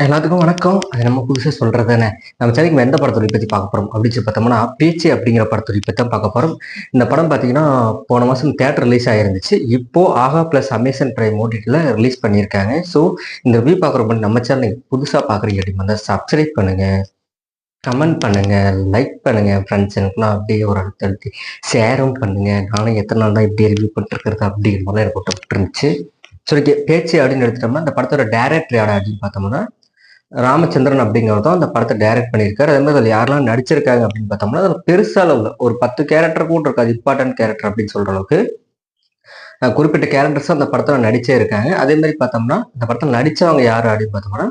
எல்லாத்துக்கும் வணக்கம். அது நம்ம புதுசாக சொல்கிறது தானே. நம்ம சேனலுக்கு எந்த படத்துறை பற்றி பார்க்க போகிறோம் அப்படின்னு சொல்லி பார்த்தோம்னா, பேச்சு அப்படிங்கிற படத்துறை பற்றி தான் பார்க்க போகிறோம். இந்த படம் பார்த்தீங்கன்னா, போன மாதம் தியேட்டர் ரிலீஸ் ஆகிருந்துச்சு. இப்போ ஆகா ப்ளஸ் அமேசான் பிரைம் ஓடிடியில் ரிலீஸ் பண்ணியிருக்காங்க. ஸோ இந்த ரிவ்யூ பார்க்குறப்ப நம்ம சேனல் புதுசாக பார்க்குறீங்க அப்படின்னு வந்தால் சப்ஸ்கிரைப் பண்ணுங்கள், கமெண்ட் பண்ணுங்கள், லைக் பண்ணுங்கள். ஃப்ரெண்ட்ஸ் எனக்குலாம் அப்படியே ஒரு அடுத்தடுத்து ஷேரும் பண்ணுங்கள். நானும் எத்தனை நாள் தான் இப்படியே ரிவ்யூ பண்ணிட்டுருக்கிறது அப்படிங்கிற மாதிரி எனக்கு விட்டு இருந்துச்சு. ஸோ பேச்சு அப்படின்னு எடுத்துட்டோம்னா, இந்த படத்தோட டைரக்டர் யார் அப்படின்னு பார்த்தோம்னா ராமச்சந்திரன் அப்படிங்கிறவர் தான் அந்த படத்தை டைரக்ட் பண்ணியிருக்காரு. அதே மாதிரி அதில் யாரெல்லாம் நடிச்சிருக்காங்க அப்படின்னு பார்த்தோம்னா, அதில் பெருசாக அளவில் ஒரு 10 கேரக்டர் கூட இருக்காது, இம்பார்ட்டன்ட் கேரக்டர் அப்படின்னு சொல்கிற அளவுக்கு குறிப்பிட்ட கேரக்டர்ஸ் அந்த படத்தில் நடிச்சே இருக்காங்க. அதே மாதிரி பார்த்தோம்னா, இந்த படத்தில் நடித்தவங்க யார் அப்படின்னு பார்த்தோம்னா,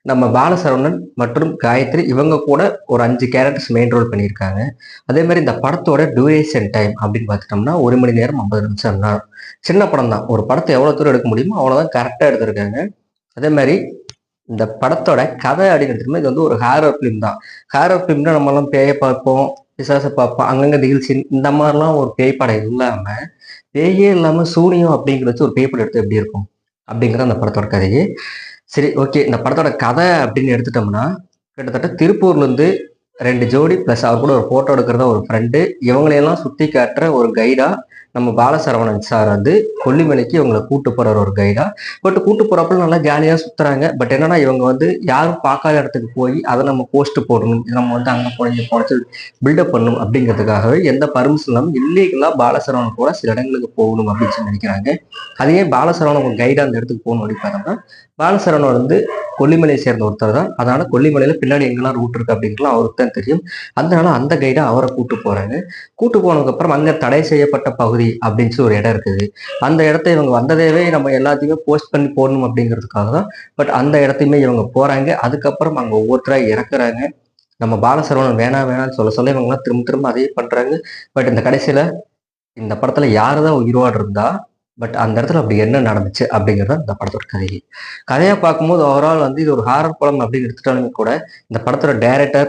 நம்ம பாலசரவணன் மற்றும் காயத்ரி இவங்க கூட ஒரு 5 கேரக்டர்ஸ் மெயின் ரோல் பண்ணியிருக்காங்க. அதே மாதிரி இந்த படத்தோட டியூரேஷன் டைம் அப்படின்னு பார்த்துட்டோம்னா 1 மணி நேரம் 50 நிமிஷம் தான். சின்ன படம் தான். ஒரு படத்தை எவ்வளோ தூரம் எடுக்க முடியுமோ அவ்வளோதான் கரெக்டாக எடுத்திருக்காங்க. அதே மாதிரி இந்த படத்தோட கதை அப்படின்னு எடுத்துக்கோங்க, இது வந்து ஒரு ஹாரர் ஃபிலிம் தான். ஹாரர் ஃபிலிம்னா நம்மளாம் பேயை பார்ப்போம், பிசாசை பார்ப்போம், அங்கங்கே நிகழ்ச்சி இந்த மாதிரிலாம் ஒரு பேய் படம் இல்லாமல், பேயே இல்லாமல் சூனியம் அப்படிங்கிறது ஒரு பேய் படம் எடுத்து எப்படி இருக்கும் அப்படிங்கிற அந்த படத்தோட கதையே. சரி, ஓகே. இந்த படத்தோட கதை அப்படின்னு எடுத்துட்டோம்னா, கிட்டத்தட்ட திருப்பூர்லேருந்து 2 ஜோடி ப்ளஸ் அவர் கூட ஒரு ஃபோட்டோ எடுக்கிறதா ஒரு ஃப்ரெண்டு, இவங்களையெல்லாம் சுற்றி காட்டுற ஒரு கைடாக நம்ம பாலசரவணன் சார் வந்து கொல்லிமலைக்கு இவங்களை கூட்டு போகிற ஒரு கைடா. பட் கூட்டு போகிறப்ப நல்லா ஜாலியாக சுற்றுறாங்க. பட் என்னன்னா இவங்க வந்து யாரும் பார்க்காத இடத்துக்கு போய் அதை நம்ம போஸ்ட் போடணும், நம்ம வந்து அங்கே போன இங்கே போன பில்டப் பண்ணணும் அப்படிங்கிறதுக்காகவே எந்த பர்மிஷன் இல்லாமல் இல்லீகலாக பாலசரவணன் கூட சில இடங்களுக்கு போகணும் அப்படின்னு சொல்லி நினைக்கிறாங்க. அதையே பாலசரவணன் கைடாக அந்த இடத்துக்கு போகணும் அப்படின்னு பார்த்தோம்னா, பாலசரவணன் வந்து கொல்லிமலையை சேர்ந்த ஒருத்தர் தான். அதனால கொல்லிமலையில பின்னாடி எங்கெல்லாம் ரூட் இருக்கு அப்படின்ட்டுலாம் அவருக்கு தான் தெரியும். அதனால அந்த கைடை அவரை கூட்டு போறாங்க. கூட்டு போனதுக்கு அப்புறம் அங்க தடை செய்யப்பட்ட பகுதி அப்படின்னு சொல்லி ஒரு இடம் இருக்குது. அந்த இடத்த இவங்க வந்ததேவே நம்ம எல்லாத்தையுமே போஸ்ட் பண்ணி போடணும் அப்படிங்கிறதுக்காக தான். பட் அந்த இடத்தையுமே இவங்க போறாங்க. அதுக்கப்புறம் அங்க ஒவ்வொருத்தரா இறக்குறாங்க. நம்ம பாலசரவணன் வேணாம் வேணாம்னு சொல்ல சொல்ல இவங்கெல்லாம் திரும்ப திரும்ப அதையே பண்றாங்க. பட் இந்த கடைசியில இந்த படத்துல யாருதான் உயிரோடு இருந்தா, பட் அந்த இடத்துல அப்படி என்ன நடந்துச்சு அப்படிங்கிறது இந்த படத்தோட கதையை பார்க்கும்போது ஓவரால் வந்து இது ஒரு ஹாரர் படம் அப்படின்னு எடுத்துட்டாலுமே கூட, இந்த படத்தோட director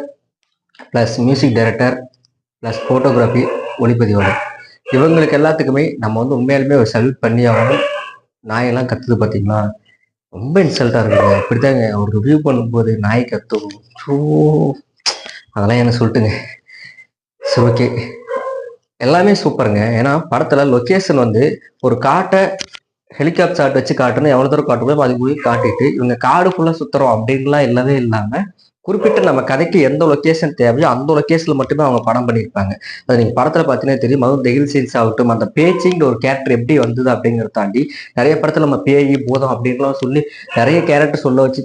plus music director plus photography ஒளிப்பதிவாளர் இவங்களுக்கு எல்லாத்துக்குமே நம்ம வந்து உண்மையாலுமே ஒரு சல்யூட் பண்ணி ஆகணும். நாயெல்லாம் கத்துது பார்த்தீங்களா, ரொம்ப இன்சல்ட்டாக இருக்குங்க. இப்படித்தாங்க ஒரு ரிவ்யூ பண்ணும்போது நாய் கத்தும், ஸோ அதெல்லாம் என்ன சொல்லிட்டுங்க. சரி, ஓகே. எல்லாமே சூப்பருங்க. ஏன்னா படத்துல லொக்கேஷன் வந்து ஒரு காட்டை ஹெலிகாப்டர் ஷாட் வச்சு காட்டணும், எவ்வளோ தூரம் காட்ட முடியும் அது போய் காட்டிட்டு இவங்க காடு ஃபுல்லாக சுற்றுறோம் அப்படின்லாம் இல்லவே இல்லாமல் குறிப்பிட்ட நம்ம கதைக்கு எந்த லொக்கேஷன் தேவையோ அந்த லொக்கேஷனில் மட்டுமே அவங்க படம் பண்ணியிருப்பாங்க. அது நீங்கள் படத்தில் பார்த்தீங்கன்னா தெரியும். அதுவும் டெகில் சீன்ஸ் ஆகட்டும், அந்த பேச்சிங்கிற ஒரு கேரக்டர் எப்படி வந்தது அப்படிங்கிறத தாண்டி நிறைய படத்தில் நம்ம பேய் பூதம் அப்படின்லாம் சொல்லி நிறைய கேரக்டர் சொல்ல வச்சு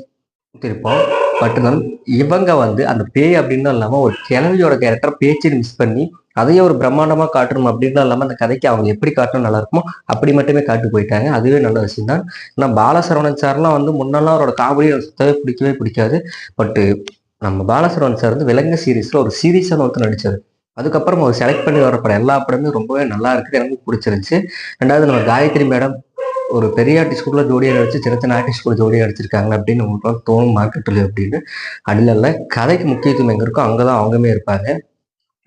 இருப்போம். பட் இருந்தாலும் இவங்க வந்து அந்த பேய் அப்படின்னு இல்லாமல் ஒரு கிழவியோட கேரக்டர் பேச்சுன்னு மிஸ் பண்ணி அதையே ஒரு பிரம்மாண்டமாக காட்டணும் அப்படின்லாம் இல்லாமல் அந்த கதைக்கு அவங்க எப்படி காட்டணும் நல்லா இருக்குமோ அப்படி மட்டுமே காட்டு போயிட்டாங்க. அதுவே நல்ல விஷயம் தான். ஆனால் பாலசரவணன் சார்லாம் வந்து முன்னெல்லாம் அவரோட காமெடி சுத்தவே பிடிக்கவே பிடிக்காது. பட்டு நம்ம பாலசரவணன் சார் வந்து விலங்கு சீரீஸில் ஒரு சீரீஸாக ஒருத்தர் நடித்தார். அதுக்கப்புறம் அவர் செலக்ட் பண்ணி வர படம் எல்லா படமே ரொம்பவே நல்லா இருக்குது, எனக்கு பிடிச்சிருந்துச்சு. ரெண்டாவது நம்ம காயத்ரி மேடம் ஒரு பெரிய ஆர்டிஸ்ட் கூட ஜோடியாக நடிச்சு சின்ன சின்ன ஆர்டிஸ்ட் கூட ஜோடியாக நடிச்சிருக்காங்க அப்படின்னு உங்களுக்கு தோணும் மார்க்கெட்டில் அப்படின்னு. அதில் கதைக்கு முக்கியத்துவம் எங்கே இருக்கோ அங்கே தான் அவங்கமே இருப்பாங்க.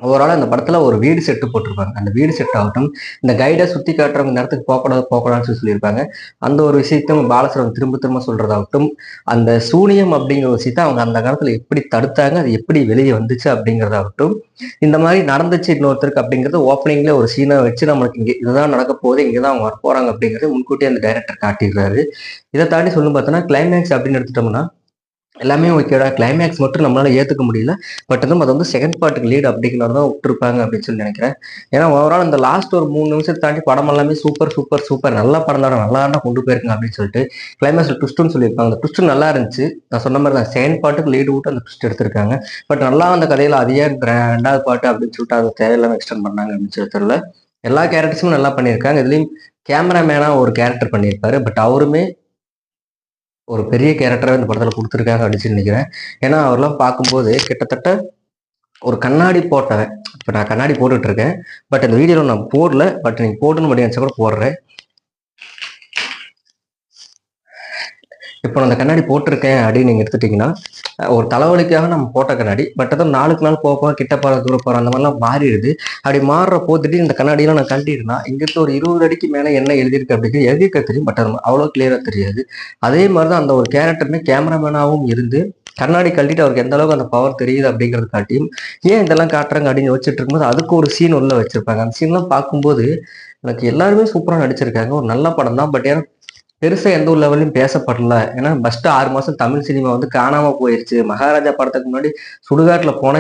ஓவரால் அந்த படத்துல ஒரு வீடு செட்டு போட்டிருப்பாங்க. அந்த வீடு செட் ஆகட்டும், இந்த கைடை சுத்தி காட்டுறவங்க இந்த இடத்துக்கு போகக்கூடாது போகக்கூடாதுன்னு சொல்லியிருப்பாங்க. அந்த ஒரு விஷயத்தையும் பாலசரவன் திரும்ப திரும்ப சொல்றதாகட்டும், அந்த சூனியம் அப்படிங்கிற ஒரு விஷயத்தை அவங்க அந்த காலத்துல எப்படி தடுத்தாங்க, அது எப்படி வெளியே வந்துச்சு அப்படிங்கிறதாகட்டும், இந்த மாதிரி நடந்துச்சு இன்னொருத்தருக்கு அப்படிங்கிறது ஓப்பனிங்ல ஒரு சீனை வச்சு நம்மளுக்கு இங்கே இதுதான் நடக்க போகுது, இங்கதான் அவங்க வர போறாங்க அப்படிங்கிறது முன்கூட்டியே அந்த டைரக்டர் காட்டிடுறாரு. இதை தாண்டி சொல்லணும் பார்த்தோன்னா கிளைமேக்ஸ் அப்படின்னு எடுத்துட்டோம்னா எல்லாமே ஓகேடா, கிளைமேக்ஸ் மட்டும் நம்மளால ஏற்றுக்க முடியல. பட் வந்து அது வந்து செகண்ட் பார்ட்டுக்கு லீட் அப்படிங்கிறது தான் விட்டுருப்பாங்க அப்படின்னு சொல்லி நினைக்கிறேன். ஏன்னா ஓவரால் இந்த லாஸ்ட் ஒரு 3 நிமிஷத்தை தாண்டி படம் எல்லாமே சூப்பர் சூப்பர் சூப்பர் நல்ல படம் தான், நல்லா தான் கொண்டு போயிருங்க அப்படின்னு சொல்லிட்டு கிளைமேக்ஸ் ட்விஸ்ட்னு சொல்லியிருப்பாங்க. அந்த ட்விஸ்ட் நல்லா இருந்துச்சு. நான் சொன்ன மாதிரி தான் செகண்ட் பார்ட்டுக்கு லீடு விட்டு அந்த ட்விஸ்ட் எடுத்திருக்காங்க. பட் நல்லா அந்த கதையில் அதையே 2வது பார்ட்டு அப்படின்னு சொல்லிட்டு அதை தேவையில்லாம எக்ஸ்டெண்ட் பண்ணாங்க அப்படின்னு சொல்லி தெரியல. எல்லா கேரக்டர்ஸுமே நல்லா பண்ணியிருக்காங்க. இதுலேயும் கேமராமேனாக ஒரு கேரக்டர் பண்ணியிருப்பாரு. பட் அவருமே ஒரு பெரிய கேரக்டராக இந்த படத்தில் கொடுத்துருக்காங்க அப்படின்னு நினைக்கிறேன். ஏன்னா அவர்லாம் பார்க்கும்போது கிட்டத்தட்ட ஒரு கண்ணாடி போட்டவன். இப்போ நான் கண்ணாடி போட்டுட்டு இருக்கேன். பட் இந்த வீடியோவில் நான் போடல. பட் நீங்கள் போடணும் அப்படின்னு நினச்சா கூட போடுறேன். இப்போ நான் அந்த கண்ணாடி போட்டிருக்கேன் அப்படின்னு நீங்க எடுத்துட்டீங்கன்னா, ஒரு தலைவலிக்காக நம்ம போட்ட கண்ணாடி. பட் அதுவும் நாளுக்கு நாள் போக போக கிட்ட போற, தூர போற அந்த மாரிலாம் மாறிடுது. அப்படி மாறுறப்போ திடீர்னு இந்த கண்ணாடியெல்லாம் நான் கழட்டிட்டேன்னா, இங்கிருந்து ஒரு 20 அடிக்கு மேல என்ன எழுதியிருக்கு அப்படிங்கிறது எழுதியிருக்க தெரியும். பட் அது அவ்வளோ கிளியரா தெரியாது. அதே மாரி தான் அந்த ஒரு கேரக்டருமே கேமராமேனாவும் இருந்து, கண்ணாடி கழட்டிட்டு அவருக்கு எந்த அளவுக்கு அந்த பவர் தெரியுது அப்படிங்கிறத காட்டியும், ஏன் இதெல்லாம் காட்டுறாங்க அப்படின்னு யோசிச்சுட்டு இருக்கும்போது, அதுக்கு ஒரு சீன் உள்ள வச்சிருப்பாங்க. அந்த சீன்லாம் பார்க்கும்போது, எனக்கு எல்லாருமே சூப்பரா நடிச்சிருக்காங்க. ஒரு நல்ல படம் தான். பட் ஏன்னா பெருசா எந்த ஒரு லெவல்லயும் பேசப்படல. ஏன்னா ஃபர்ஸ்ட் 6 மாசம் தமிழ் சினிமா வந்து காணாம போயிருச்சு. மகாராஜா படத்துக்கு முன்னாடி சுடுகாட்டுல போனா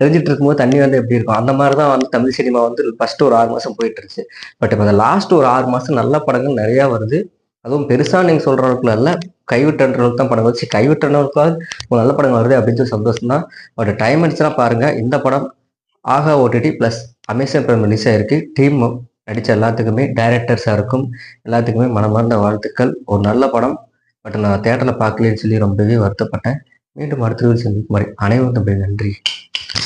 எரிஞ்சிட்டு இருக்கும்போது தண்ணி வந்து எப்படி இருக்கும்? அந்த மாரி தான் வந்து தமிழ் சினிமா வந்து ஃபர்ஸ்ட் ஒரு 6 மாசம் போயிட்டு இருந்துச்சு. பட் இப்ப இந்த லாஸ்ட் ஒரு 6 மாசம் நல்ல படங்கள் நெறையா வருது. அதுவும் பெருசா நீங்க சொல்ற அளவுக்குலாம் இல்ல. கைவிட்டன்ற அளவுக்கு தான் படம் வந்துச்சு. கைவிட்டனவுக்காவது ஒரு நல்ல படங்கள் வருது அப்படின்னு சொல்லி சந்தோஷம் தான். பட் டைம் இருந்துச்சுன்னா பாருங்க. இந்த படம் Aha OTT plus Amazon Prime release ஆயிருக்கு. டீம் நடிச்ச எல்லாத்துக்குமே டைரக்டர்ஸா இருக்கும் எல்லாத்துக்குமே மனமார்ந்த வாழ்த்துக்கள். ஒரு நல்ல படம். பட் நான் தியேட்டர்ல பார்க்கலன்னு சொல்லி ரொம்பவே வருத்தப்பட்டேன். மீண்டும் அடுத்த வீடியோவில் சந்திக்கும் வரை அனைவருக்கும் நன்றி.